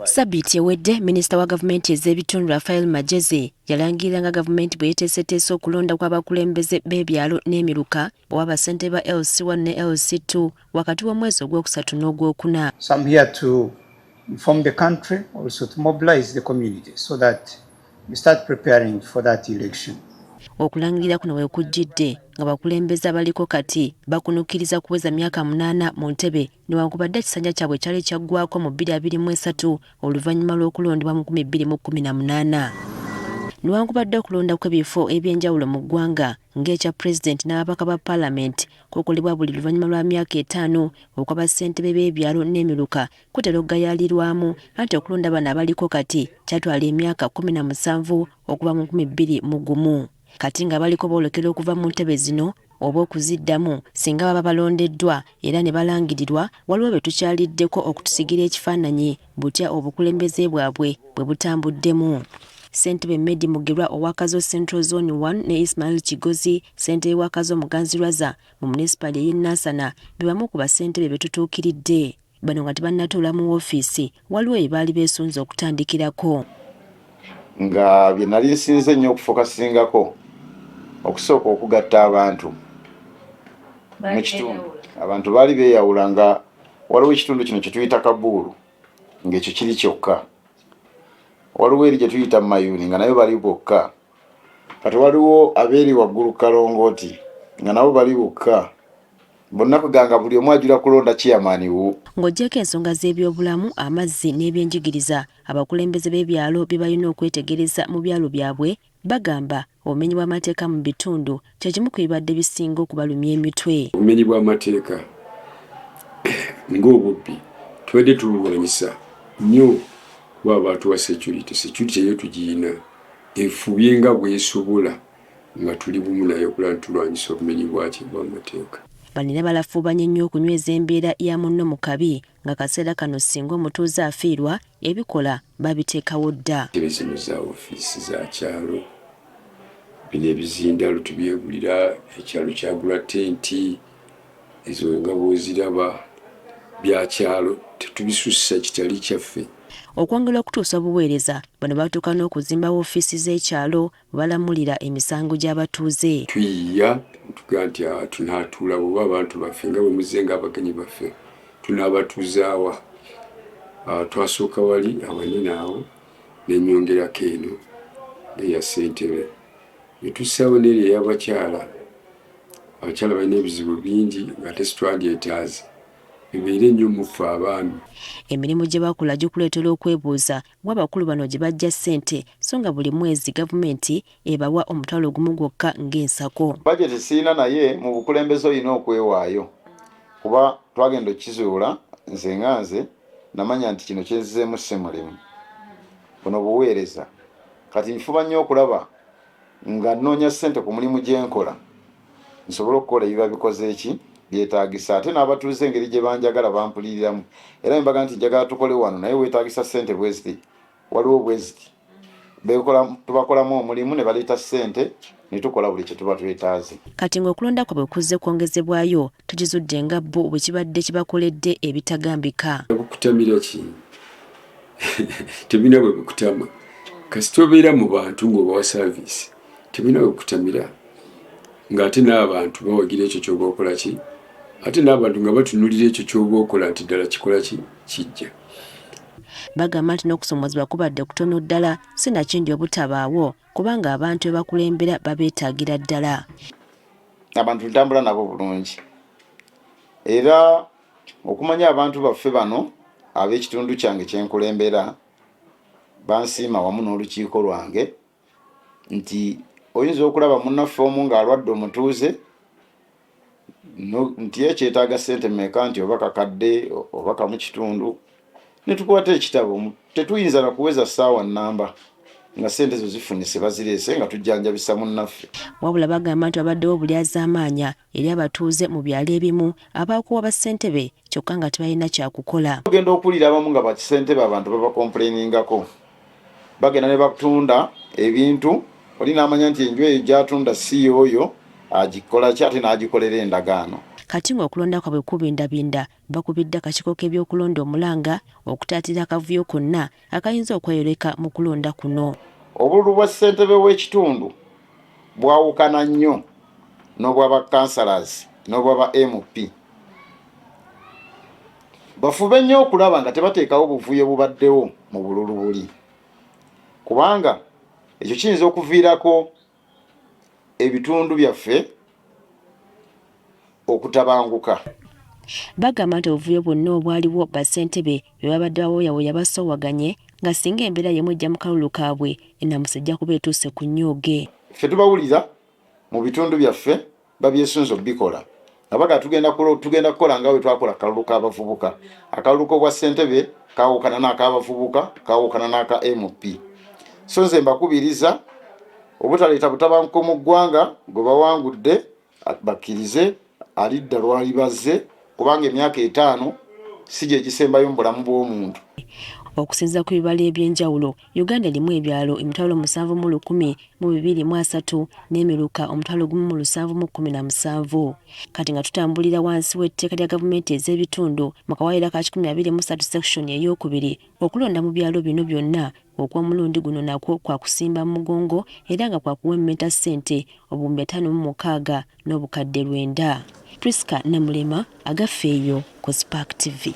Sabiti ewedde minisita wa gavumenti ez'ebitundu Rafael Magezi yalangirira nga gavumenti bwe yeteeseteese okulonda kw'abakulembeze b'ebyalo n'emiruka owa basente ba LC1 ne LC2 wakati w'omwezi ogwokusatu n'ogwokuna. So I'm here to inform the country, also to mobilize the community so that we start preparing for that election. Okulangirira kuno we kujjidde nga bakulembeze abaliko kati bakunukkiriza kuweza myaka 8 mu ntebe newankubadde ekisanja kyabwe kyali kyaggwako mu 2023 oluvannyuma lw'okulondebwa mu 2018. Newankubadde okulonda kw'ebifo eby'enjawulo mu ggwanga ng'ekya pulezidenti n'ababaka ba paalamenti kukolebwa buli luvannyuma lwa myaka 5 okw'abassentebe b'ebyalo n'emiruka kutera okugayaalirwamu anti okulonda bano abaliko kati kyatwala emyaka 17 okuva mu 2001. Kati nga baliko boolekera okuva mu ntebe zino oba okuziddamu singa baba balondeddwa era ne balangirirwa waliwo be tukyaliddeko okutusigira ekifaananyi butya obukulembeze bwabwe bwe butambuddemu. Ssentebe Medi Mugerwa owa Kazo Central Zone 1 ne Ismail Kigozi ssentebe wa Kazo Muganzirwaza mu municipal y'e Nansana be bamu ku bassentebe be tutuukiridde. Bano nga tebannatuula mu woofiisi waliwo ebaali beesunze okutandikirako. Nga bye nali nsinze nnyo okufokasingako okusooka okugatta abantu mu kitundu. Abantu baali beeyawula nga waliwo ekitundu kino kye tuyita Kabuulu ng'ekyo kiri kyokka. Waliwo eri gye tuyita Mayuni nga nayo bali bokka. Kati waliwo abeeri waggulu Kalongooti nga nabo bali bokka. Bonna kuganga buli omu ajula kulonda chairman wo. Ng'oggyeko ensonga z'ebyobulamu, amazzi n'ebyenjigiriza, abakulembeze b'ebyalo bye balina okwetegereza mu byalo byabwe bagamba obumenyi bw'amateeka mu bitundu kye kimu ku bibadde bisinga okubalumya emitwe. Obumenyi bw'amateeka ng'obubbi tubadde tubulwanyisa nnyo kuba abantu wa security eyo tugiyina efubye nga bw'esobola nga tuli bumu naye okulaba tulwanyisa obumenyi bw'amateeka. Banina balafuubanye nnyo okunyweza embeera ya munno mu kabi nga kaseera kano singa omutuuze afiirwa ebikola babiteekawo dda. Zino za ofiisi za kyalo bino ebizindalo tubyegulira ekyalo kyagula tenti ezo nga bw'oziraba bya kyalo tetubisussa kitali kyaffe. Okwongera okutuusa obuweereza bano batuuka n'okuzimba woofiisi z'ekyalo balamulira emisango gy'abatuuze. Tuyiya tugaa nti tunaatuula bw'oba abantu baffe nga bwe muze ng'abagenyi baffe tunaabatuuzaawa. Twasooka wali awanene awo n'ennyongerako eno eya ssentebe. Ne tussaawo n'eri ey'abakyala. Abakyala balina ebizibu bingi ng'ate sitwandyetaaze. Bibeere nnyo muffe abaami. Emirimu gye bakola gikuleetera okwebuuza w'abakulu bano gye bajja ssente so nga buli mwezi gavumenti ebawa omutwalo gumu gwokka ng'ensako. Bajeti siina naye mu bukulembeze olina okwewaayo kuba twagenda okukizuula nze namanya nti kino kyenzizeemu ssemulimu buno buweereza. Kati nfuba nnyo okulaba nga nnoonya ssente ku mulimu gye nkola nsobole okukola ebiba bikoze eki byetaagisa ate n'abatuuze engeri gye banjagala bampuliriramu era mbaga nti njagala tukole wano naye weetaagisa ssente bweziti waliwo bweziti tubakolamu omulimu ne baleeta ssente ne tukola buli kye tuba twetaaze. Kati ng'okulonda kwabwe kuzze kwongezebwayo tukizudde nga bo bwe kibadde kibakoledde ebitagambika. Bukutamira ki? Tebina bwe bukutama. Kasi tobeera mu bantu ng'obawa saaviisi tebina bwe bukutamira ng'ate n'abantu bawagira ekyo ky'oba okola ki ate n'abantu nga batunulira ekyo ky'oba okola nti ddala kikola ki kijja. Bagamba nti n'okusomozebwa kubadde kutono ddala sinakindi obutabaawo kubanga abantu be bakulembera babeetaagira ddala. Abantu tutambula nabo bulungi era okumanya abantu baffe bano ab'ekitundu kyange kyenkulembera bansiima wamu n'olukiiko lwange nti oyinza okulaba munnaffe omu ng'alwadde omutuuze nti yekyetaaga ssente mmeka nti oba kakadde oba kamu kitundu ne tukwata ekitabo tetuyinza na kuweza ssaawa nnamba nga ssente zo zifunise bazireese nga tujjanjabisa munnaffe. Wabula bagamba nti babaddewo bulyazaamaanya eri abatuuze mu byalo ebimu abaakuwa bassentebe kyokka nga tebalina kyakukola. Tugenda okuwulira abamu nga bakisentebe abantu babakompleiningako bagenda ne batunda ebintu oli n'amanya nti enju eyo gy'atunda si y'oyo agikola ki ate n'agikolera endagaano. kati ng'okulonda kwabwe kubindabinda bakubidde akakiiko k'ebyokulonda omulanga okutaatira akavuyo konna akayinza okweyoleka mu kulonda kuno. Obululu bwa ssentebe w'ekitundu bwawukana nnyo n'obwaba councillors n'obwaba MP. Bafube nnyo okulaba nga tebateekawo buvuyo bubaddewo mu bululu buli, kubanga ekyo kiyinza okuviirako ebitundu byaffe okutabanguka. Bagamba nti obuvuyo bwonna obwaliwo bassentebe bwe babadde bawoyawoya basoowaganye nga singa embeera y'emu ejja mu kalulu kaabwe ennamusa ejja kuba etuuse ku nnyooge. Ffe tubawulira mu bitundu byaffe babyesunza obikola. Abaga tugenda kukola nga bwe twakola akalulu k'abavubuka. Akalulu k'obwa ssentebe kaawukana n'ak'abavubuka, kaawukana n'aka MP. So nze mbakubiriza obutaleeta butabanguko mu ggwanga gwe bawangudde bakkirize alidda lwali bazze, kubanga emyaka 5 si gye gisembayo mu bulamu bw'omuntu. Okusinziira ku bibala eby'enjawulo, Uganda erimu ebyalo 7,223 n'emiruka 1,717. Kati nga tutambulira wansi w'etteeka lya gavumenti ez'ebitundu mu kawaayiro ka 23 section ey'okubiri, okulonda mu byalo bino byonna okw'omulundi guno nakwo kwa kusimba mugongo era nga kwa kuwemmeta ssente obuwumbi 5,600 n'obukadde 9. Priska Namulema, Agafeeyo ku Spark TV.